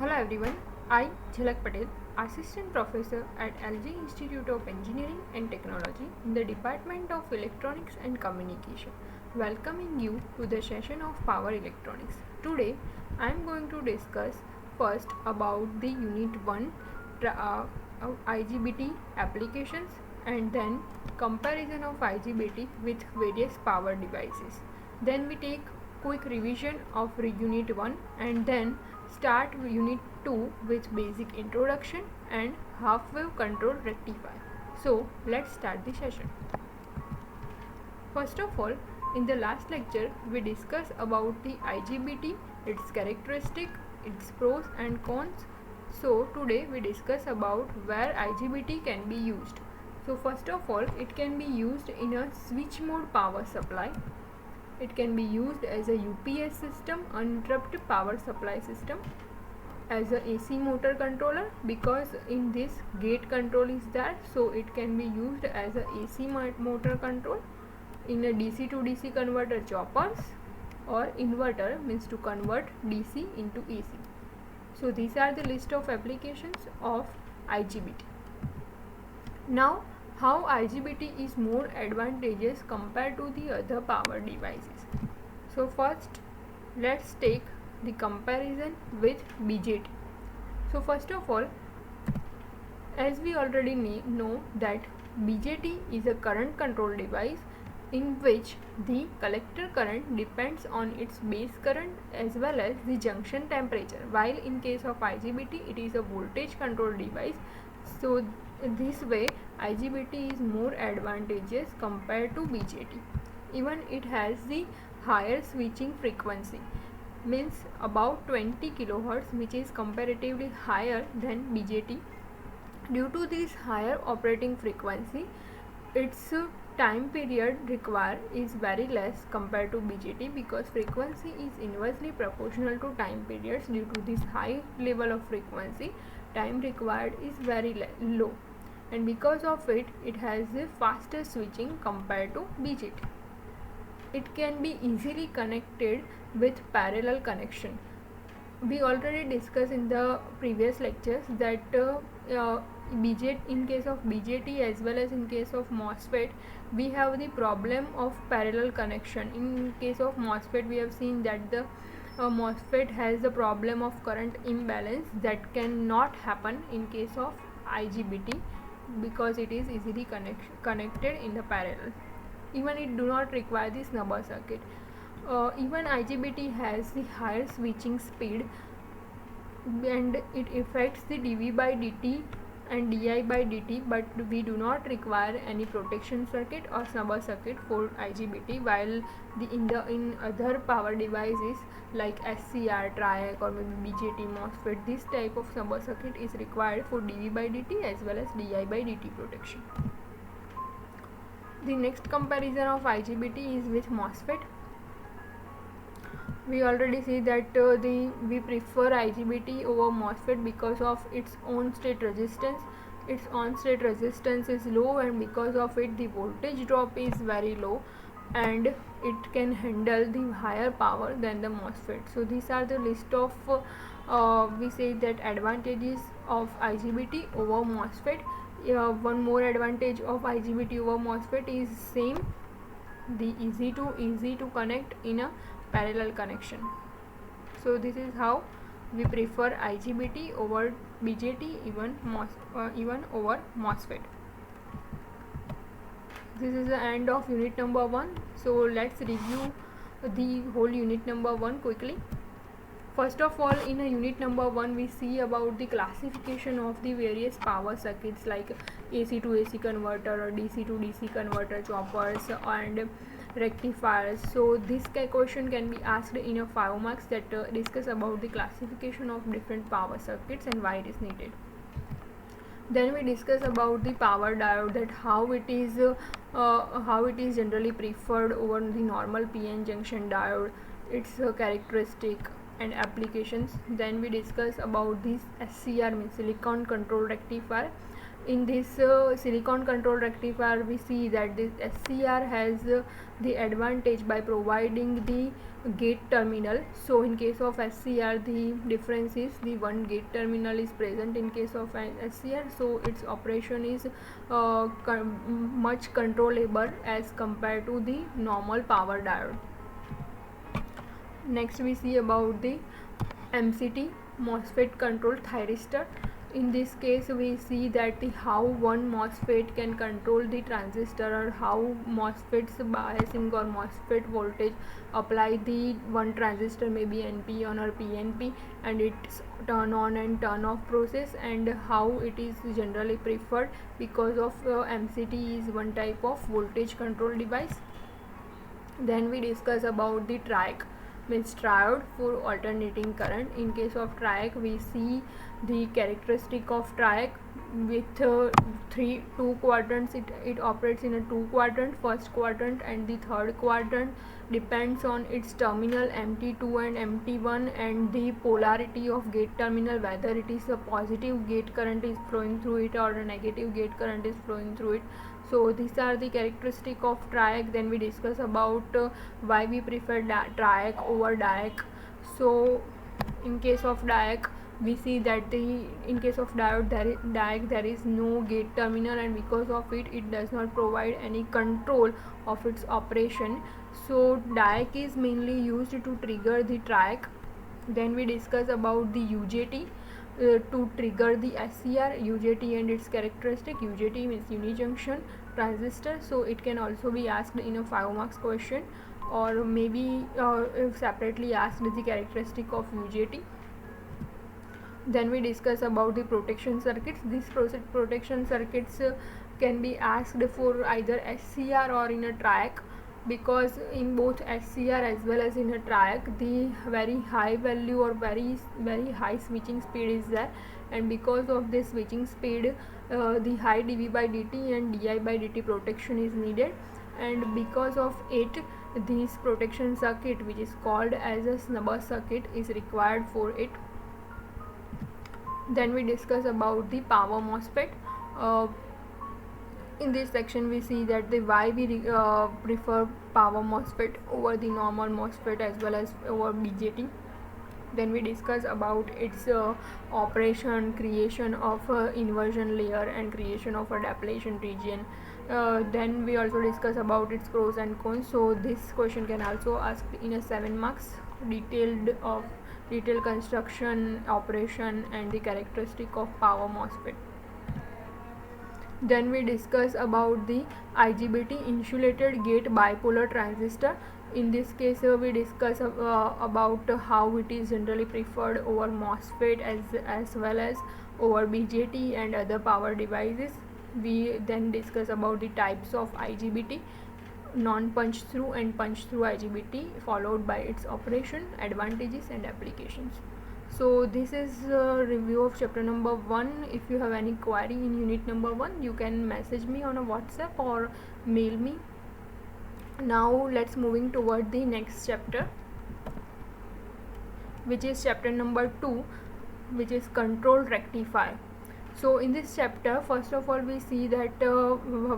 Hello everyone, I Jhalak Patel, Assistant Professor at LG Institute of Engineering and Technology in the Department of Electronics and Communication, welcoming you to the session of Power Electronics. Today I am going to discuss first about the Unit 1 IGBT applications and then comparison of IGBT with various power devices. Then we take quick revision of Unit 1 and then start Unit 2 with basic introduction and half wave control rectifier. So let's start the session. First of all, in the last lecture we discussed about the IGBT, its characteristic, its pros and cons. So today we discuss about where IGBT can be used. So first of all, it can be used in a switch mode power supply. It can be used as a UPS system, uninterrupted power supply system, as a AC motor controller, because in this gate control is there, so it can be used as a AC motor control, in a DC to DC converter choppers, or inverter, means to convert DC into AC. So these are the list of applications of IGBT. Now, how IGBT is more advantageous compared to the other power devices. So first, let's take the comparison with BJT. So first of all, as we already know that BJT is a current control device in which the collector current depends on its base current as well as the junction temperature, while in case of IGBT it is a voltage control device. So this way IGBT is more advantageous compared to BJT. Even it has the higher switching frequency, means about 20 kHz, which is comparatively higher than BJT. Due to this higher operating frequency, its time period required is very less compared to BJT, because frequency is inversely proportional to time periods. Due to this high level of frequency, time required is very low, and because of it, it has a faster switching compared to BJT. It can be easily connected with parallel connection. We already discussed in the previous lectures that in case of BJT as well as in case of MOSFET, we have the problem of parallel connection. In case of MOSFET, we have seen that the MOSFET has the problem of current imbalance that cannot happen in case of IGBT, because it is easily connected in the parallel. Even it do not require the snubber circuit. Even IGBT has the higher switching speed, and it affects the dV by dt and di by dt, but we do not require any protection circuit or snubber circuit for IGBT, while in other power devices like SCR, TRIAC, or maybe BJT, MOSFET, this type of snubber circuit is required for dV by dt as well as di by dt protection. The next comparison of IGBT is with MOSFET. We already see that we prefer IGBT over MOSFET because of its on state resistance. Its on state resistance is low, and because of it the voltage drop is very low, and it can handle the higher power than the MOSFET. So these are the list of we say that advantages of IGBT over MOSFET. One more advantage of IGBT over MOSFET is same, the easy to connect in a parallel connection. So this is how we prefer IGBT over BJT, even over MOSFET. This is the end of unit number 1. So let's review the whole unit number 1 quickly. First of all, in a unit number 1 we see about the classification of the various power circuits like AC to AC converter or DC to DC converter, choppers and rectifiers. So this question can be asked in a 5 marks that discuss about the classification of different power circuits and why it is needed. Then we discuss about the power diode, that how it is generally preferred over the normal PN junction diode, its characteristic and applications. Then we discuss about this SCR, means silicon control rectifier, In this silicon control rectifier, we see that this SCR has the advantage by providing the gate terminal. So in case of SCR, the difference is the one gate terminal is present in case of an SCR, so its operation is much controllable as compared to the normal power diode. Next we see about the MCT, MOSFET controlled thyristor. In this case we see that how one MOSFET can control the transistor, or how MOSFET's biasing or MOSFET voltage apply the one transistor, maybe NPN or PNP, and its turn on and turn off process, and how it is generally preferred because of MCT is one type of voltage control device. Then we discuss about the TRIAC, means triode for alternating current. In case of TRIAC, we see the characteristic of TRIAC with two quadrants. It operates in a two quadrant. First quadrant and the third quadrant depends on its terminal MT2 and MT1 and the polarity of gate terminal, whether it is a positive gate current is flowing through it or a negative gate current is flowing through it. So these are the characteristic of TRIAC. Then we discuss about why we prefer TRIAC over DIAC. So in case of DIAC, we see that in case of DIAC there is no gate terminal, and because of it does not provide any control of its operation. So DIAC is mainly used to trigger the TRIAC. Then we discuss about the UJT. To trigger the SCR, UJT and its characteristic. UJT means unijunction transistor, so it can also be asked in a 5 marks question, or maybe separately asked the characteristic of UJT. Then we discuss about the protection circuits. These protection circuits can be asked for either SCR or in a TRIAC, because in both SCR as well as in a TRIAC the very high value or very high switching speed is there, and because of this switching speed the high dV by dt and di by dt protection is needed, and because of it this protection circuit, which is called as a snubber circuit, is required for it. Then we discuss about the power MOSFET. In this section we see that why we prefer power MOSFET over the normal MOSFET as well as over BJT. Then we discuss about its operation, creation of inversion layer and creation of a depletion region. Then we also discuss about its pros and cons. So this question can also ask in a 7 marks, detailed construction, operation and the characteristic of power MOSFET. Then we discuss about the IGBT, insulated gate bipolar transistor. In this case we discuss about how it is generally preferred over MOSFET as well as over BJT and other power devices. We then discuss about the types of IGBT, non-punch through and punch through IGBT, followed by its operation, advantages and applications. So this is a review of chapter number 1. If you have any query in unit number 1, you can message me on a WhatsApp or mail me. Now let's moving toward the next chapter, which is chapter number 2, which is control rectifier. So in this chapter, first of all we see that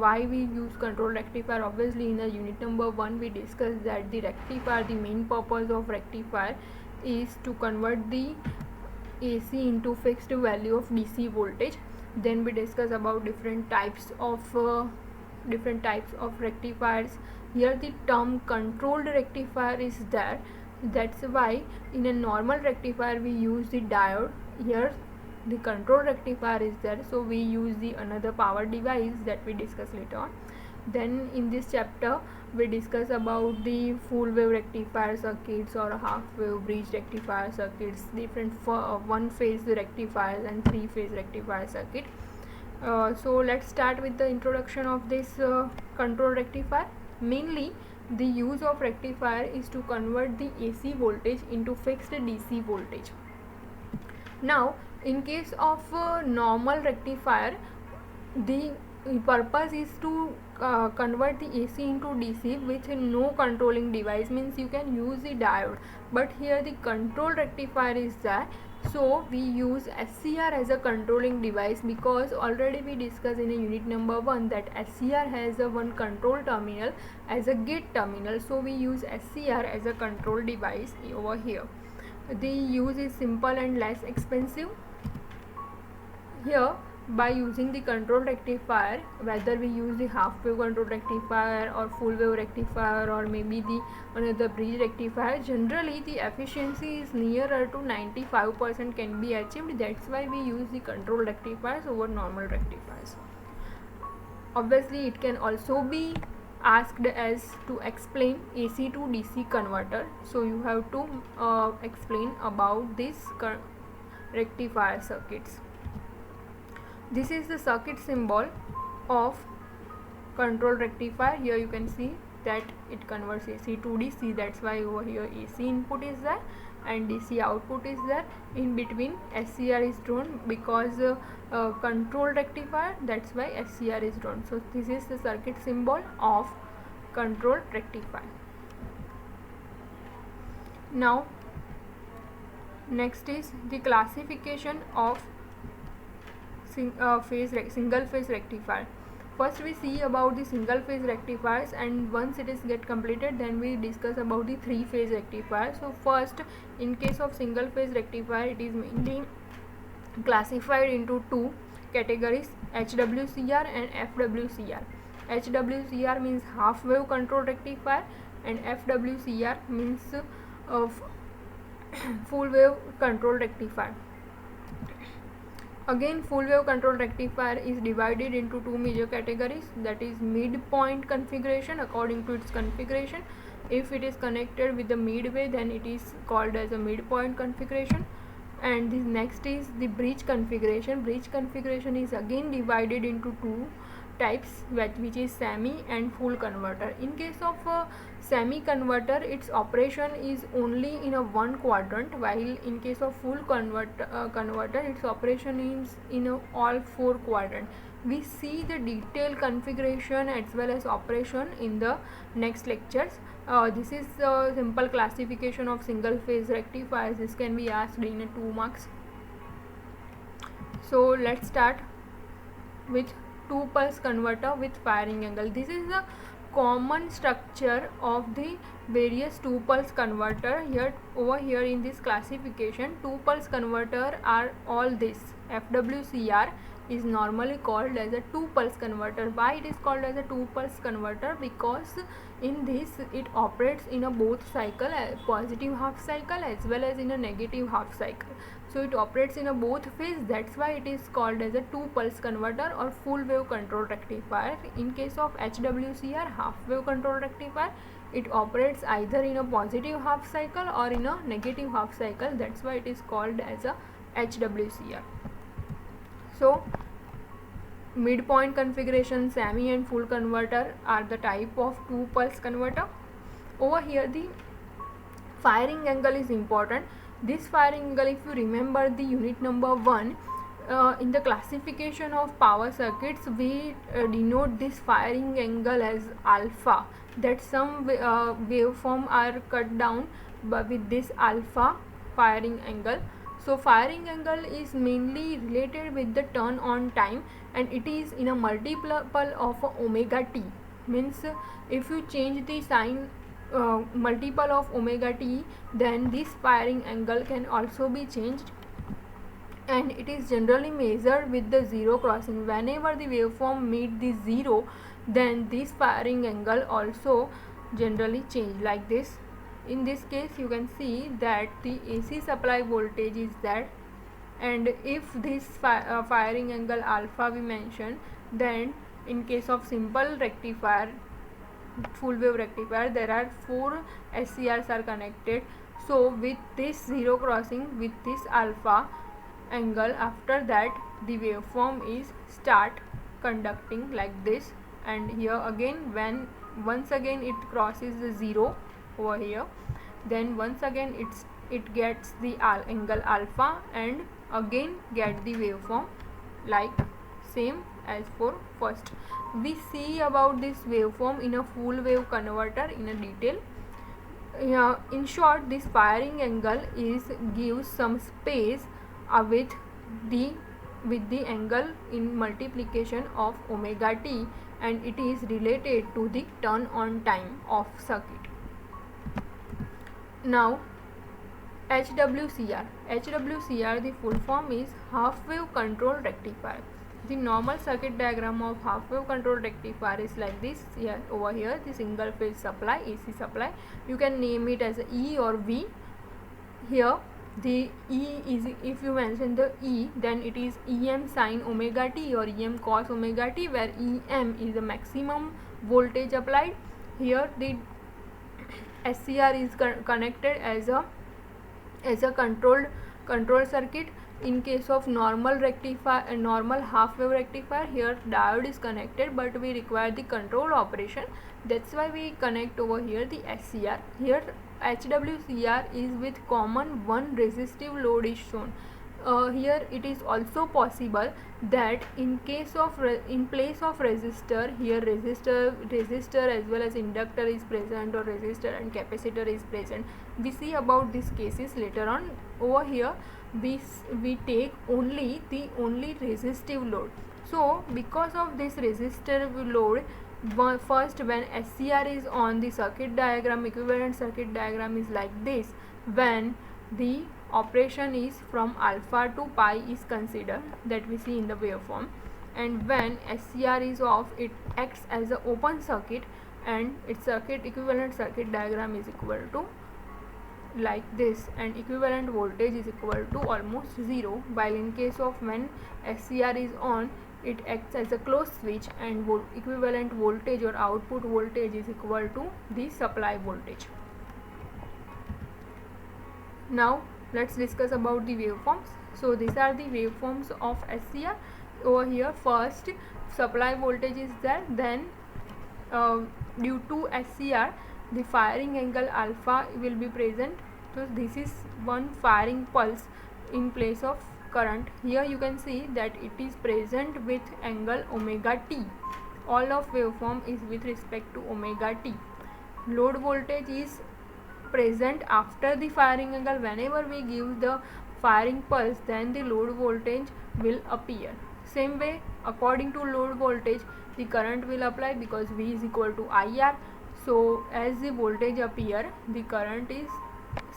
why we use control rectifier. Obviously in the unit number 1 we discussed that the rectifier, the main purpose of rectifier is to convert the AC into fixed value of DC voltage. Then we discuss about different types of rectifiers. Here the term controlled rectifier is there. That's why in a normal rectifier we use the diode. Here the control rectifier is there, so we use the another power device that we discuss later on. Then in this chapter we discuss about the full wave rectifier circuits or half wave bridge rectifier circuits, different one phase rectifiers and 3 phase rectifier circuit. So let's start with the introduction of this control rectifier. Mainly the use of rectifier is to convert the AC voltage into fixed DC voltage. Now in case of normal rectifier, the purpose is to convert the AC into DC with no controlling device, means you can use the diode, but here the control rectifier is there, So we use SCR as a controlling device because already we discussed in a unit number 1 that SCR has a one control terminal as a gate terminal. So we use SCR as a control device over here. The use is simple and less expensive. Here, by using the control rectifier, whether we use the half wave control rectifier or full wave rectifier or maybe the another bridge rectifier, generally the efficiency is nearer to 95% can be achieved. That's why we use the control rectifiers over normal rectifiers. Obviously it can also be asked as to explain AC to DC converter, so you have to explain about this rectifier circuits. This is the circuit symbol of control rectifier. Here you can see that it converts AC to DC. That's why over here AC input is there and DC output is there. In between SCR is drawn because control rectifier, that's why SCR is drawn. So this is the circuit symbol of control rectifier. Now next is the classification of single phase rectifier. First we see about the single phase rectifiers, and once it is get completed then we discuss about the three phase rectifier. So first, in case of single phase rectifier, it is mainly classified into two categories, HWCR and FWCR. HWCR means half wave control rectifier and FWCR means full wave control rectifier. Again, full wave control rectifier is divided into two major categories, that is midpoint configuration according to its configuration. If it is connected with the midway, then it is called as a midpoint configuration. And this next is the bridge configuration. Bridge configuration is again divided into two types, which is semi and full converter. In case of semi converter, its operation is only in a one quadrant, while in case of full converter, its operation is in all four quadrant. We see the detailed configuration as well as operation in the next lectures. This is a simple classification of single phase rectifiers. This can be asked in 2 marks. So let's start with 2 pulse converter with firing angle. This is the common structure of the various 2 pulse converter. Over here in this classification, 2 pulse converter are all this. FWCR is normally called as a 2 pulse converter. Why it is called as a 2 pulse converter? Because in this it operates in a both cycle, a positive half cycle as well as in a negative half cycle. So it operates in a both phase. That's why it is called as a 2 pulse converter or full wave control rectifier. In case of HWCR, half wave control rectifier, it operates either in a positive half cycle or in a negative half cycle. That's why it is called as a HWCR. So midpoint configuration, semi and full converter are the type of 2 pulse converter. Over here the firing angle is important. This firing angle, if you remember the unit number 1, in the classification of power circuits, we denote this firing angle as alpha, that some waveform are cut down with this alpha firing angle. So firing angle is mainly related with the turn on time, and it is in a multiple of omega t. Means if you change the sign multiple of omega t, then this firing angle can also be changed, and it is generally measured with the zero crossing. Whenever the waveform meet the zero, then this firing angle also generally change like this. In this case you can see that the AC supply voltage is that, and if this firing angle alpha we mention, then in case of simple rectifier, full wave rectifier, there are 4 SCRs are connected. So with this zero crossing, with this alpha angle, after that the waveform is start conducting like this, and here again when once again it crosses the zero over here, then once again it gets the angle alpha and again get the waveform like same as for first. We see about this waveform in a full wave converter in a detail. In short, this firing angle gives some space with the angle in multiplication of omega t, and it is related to the turn on time of circuit. Now HWCR. HWCR, the full form is half wave control rectifier. The normal circuit diagram of half wave control rectifier is like this. Here, over here, the single phase supply, AC supply. You can name it as E or V. Here, the E is, if you mention the E, then it is EM sin omega t or EM cos omega t, where EM is the maximum voltage applied. Here, the SCR is connected as a control circuit. In case of normal rectifier, normal half wave rectifier, here diode is connected, but we require the control operation. That's why we connect over here the SCR. Here HWCR is with common one resistive load is shown. Here it is also possible that in place of resistor, here resistor as well as inductor is present, or resistor and capacitor is present. We see about these cases later on. Over here we take only resistive load. So because of this resistive load, first when SCR is on, the circuit diagram, equivalent circuit diagram is like this. When the operation is from alpha to pi is considered, that we see in the waveform, and when SCR is off, it acts as an open circuit, and its equivalent circuit diagram is equal to like this, and equivalent voltage is equal to almost 0, while in case of when SCR is on, it acts as a closed switch, and equivalent voltage or output voltage is equal to the supply voltage. Now let's discuss about the waveforms. So these are the waveforms of SCR. Over here, first supply voltage is there, then due to SCR the firing angle alpha will be present. So this is one firing pulse in place of current. Here you can see that it is present with angle omega t. All of waveform is with respect to omega t. Load voltage is present after the firing angle. Whenever we give the firing pulse, then the load voltage will appear. Same way, according to load voltage, the current will apply, because V is equal to IR. So as the voltage appear, the current is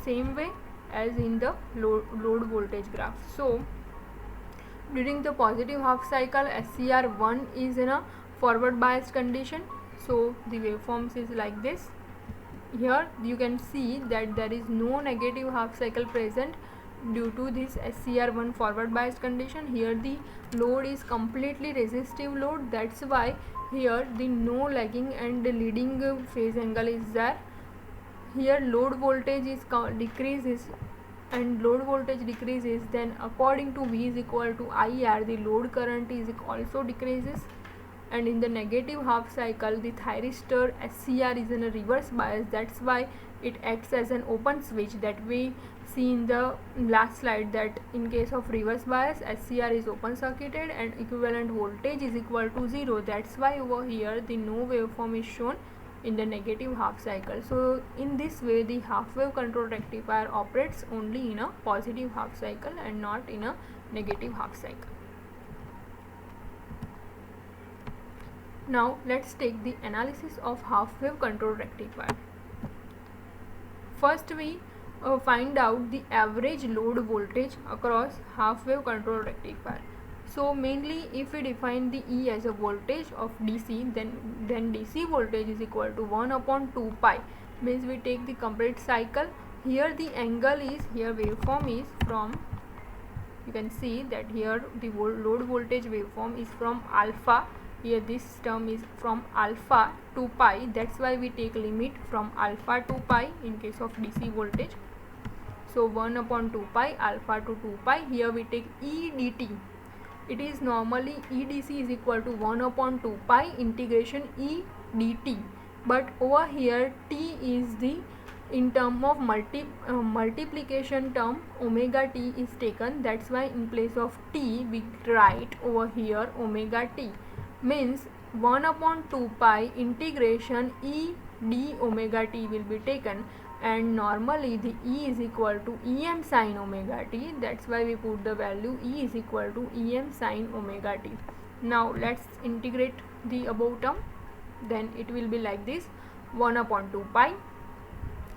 same way as in the load voltage graph. So during the positive half cycle, SCR1 is in a forward biased condition. So the waveforms is like this. Here you can see that there is no negative half cycle present due to this SCR1 forward biased condition. Here the load is completely resistive load, that's why here the no lagging and the leading phase angle is there. Here load voltage is decreases, and load voltage decreases, then according to V is equal to IR, the load current is also decreases. And in the negative half cycle, the thyristor SCR is in a reverse bias, that's why it acts as an open switch, that we see in the last slide, that in case of reverse bias, SCR is open circuited and equivalent voltage is equal to 0. That's why over here the no waveform is shown in the negative half cycle. So in this way, the half wave control rectifier operates only in a positive half cycle and not in a negative half cycle. Now let's take the analysis of half wave control rectifier. First we find out the average load voltage across half wave control rectifier. So mainly if we define the E as a voltage of DC, then DC voltage is equal to 1 upon 2 pi, means we take the complete cycle. Here the angle is, here waveform is from, you can see that here the load voltage waveform is from alpha, here this term is from alpha to pi, that's why we take limit from alpha to pi in case of DC voltage. So 1 upon 2 pi alpha to 2 pi, here we take E dt. It is normally EDC is equal to 1 upon 2 pi integration E dt, but over here T is the, in term of multiplication term, omega t is taken, that's why in place of T we write over here omega t, means 1 upon 2 pi integration E d omega t will be taken. and normally the E is equal to Em sin omega t. That's why we put the value E is equal to Em sin omega t. Now let's integrate the above term. Then it will be like this: 1 upon 2 pi.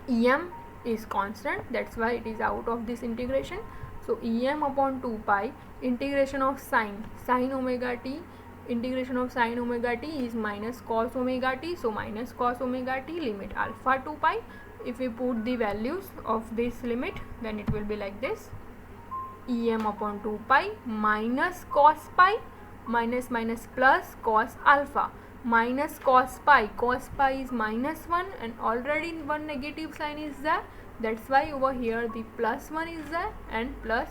Em is constant, that's why it is out of this integration. So Em upon 2 pi integration of sin omega t, integration of sin omega t is minus cos omega t. So minus cos omega t limit alpha 2 pi. If we put the values of this limit, then it will be like this: Em upon 2 pi minus cos pi, minus plus cos alpha, minus cos pi is minus 1 and already one negative sign is there, that's why over here the plus 1 is there, and plus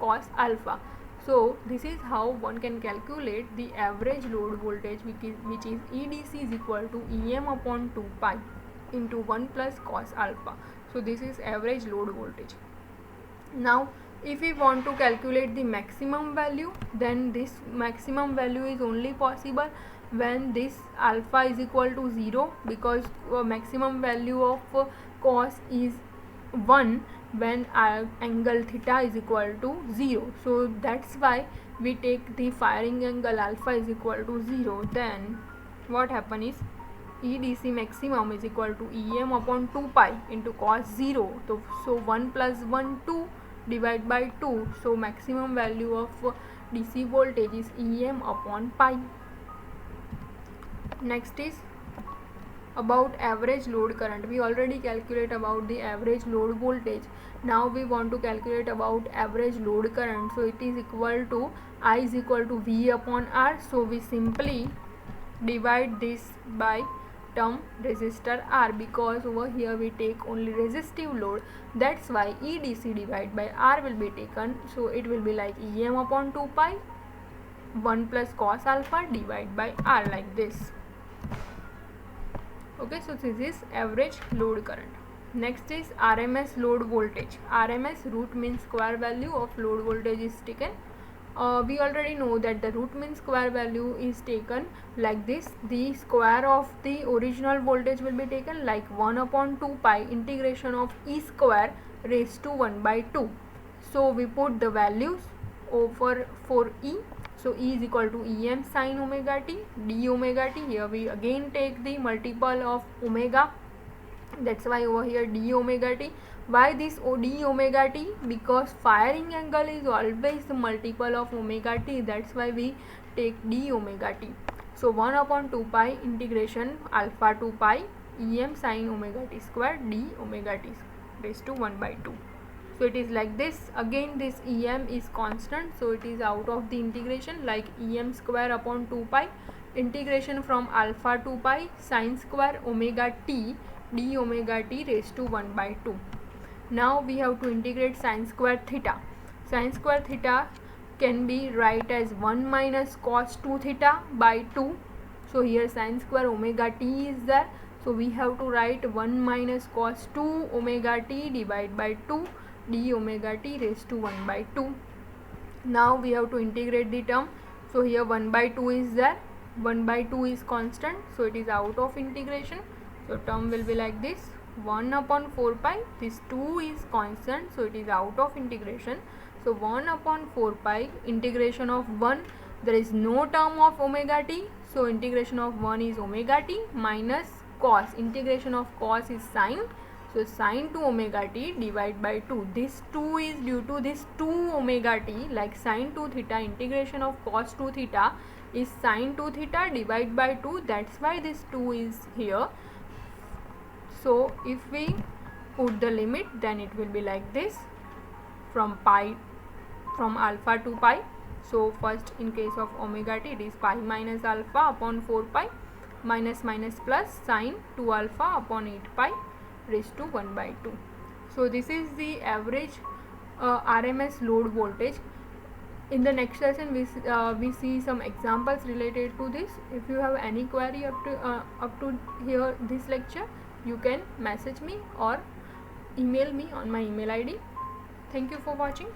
cos alpha. So this is how one can calculate the average load voltage, which is EDC is equal to Em upon 2 pi into 1 plus cos alpha. So this is average load voltage. Now if we want to calculate the maximum value, then this maximum value is only possible when this alpha is equal to 0, because maximum value of cos is 1 when angle theta is equal to 0. So that's why we take the firing angle alpha is equal to 0. Then what happen is EDC maximum is equal to Em upon 2 pi into cos 0. So 1 plus 1 2 divided by 2. So maximum value of DC voltage is Em upon pi. Next is about average load current. We already calculate about the average load voltage. Now we want to calculate about average load current. So it is equal to I is equal to V upon R. So we simply divide this by term resistor R, because over here we take only resistive load, that's why EDC divided by R will be taken. So it will be like Em upon 2 pi 1 plus cos alpha divided by R, like this. Okay, so this is average load current. Next is RMS load voltage. RMS, root mean square value of load voltage, is taken. We already know that the root mean square value is taken like this. The square of the original voltage will be taken like 1 upon 2 pi integration of E square raised to 1 by 2. So we put the values over for E. So E is equal to Em sin omega t, d omega t. Here we again take the multiple of omega, that's why over here d omega t. Why this d omega t? Because firing angle is always the multiple of omega t, that's why we take d omega t. So 1 upon 2 pi integration alpha 2 pi Em sin omega t square d omega t raised to 1 by 2. So it is like this. Again this Em is constant, so it is out of the integration, like Em square upon 2 pi integration from alpha 2 pi sin square omega t d omega t raised to 1 by 2. Now we have to integrate sin square theta. Sin square theta can be write as 1 minus cos 2 theta by 2. So here sin square omega t is there, so we have to write 1 minus cos 2 omega t divided by 2 d omega t raised to 1 by 2. Now we have to integrate the term. So here 1 by 2 is there, 1 by 2 is constant, so it is out of integration. So term will be like this: 1 upon 4 pi, this 2 is constant, so it is out of integration. So 1 upon 4 pi integration of 1, there is no term of omega t, so integration of 1 is omega t minus cos, integration of cos is sin, so sin 2 omega t divided by 2. This 2 is due to this 2 omega t, like sin 2 theta integration of cos 2 theta is sin 2 theta divided by 2, that's why this 2 is here. So if we put the limit, then it will be like this: from alpha to pi. So first in case of omega t, it is pi minus alpha upon 4 pi minus plus sin 2 alpha upon 8 pi raised to 1 by 2. So this is the average RMS load voltage. In the next lesson we see some examples related to this. If you have any query up to here this lecture, you can message me or email me on my email ID. Thank you for watching.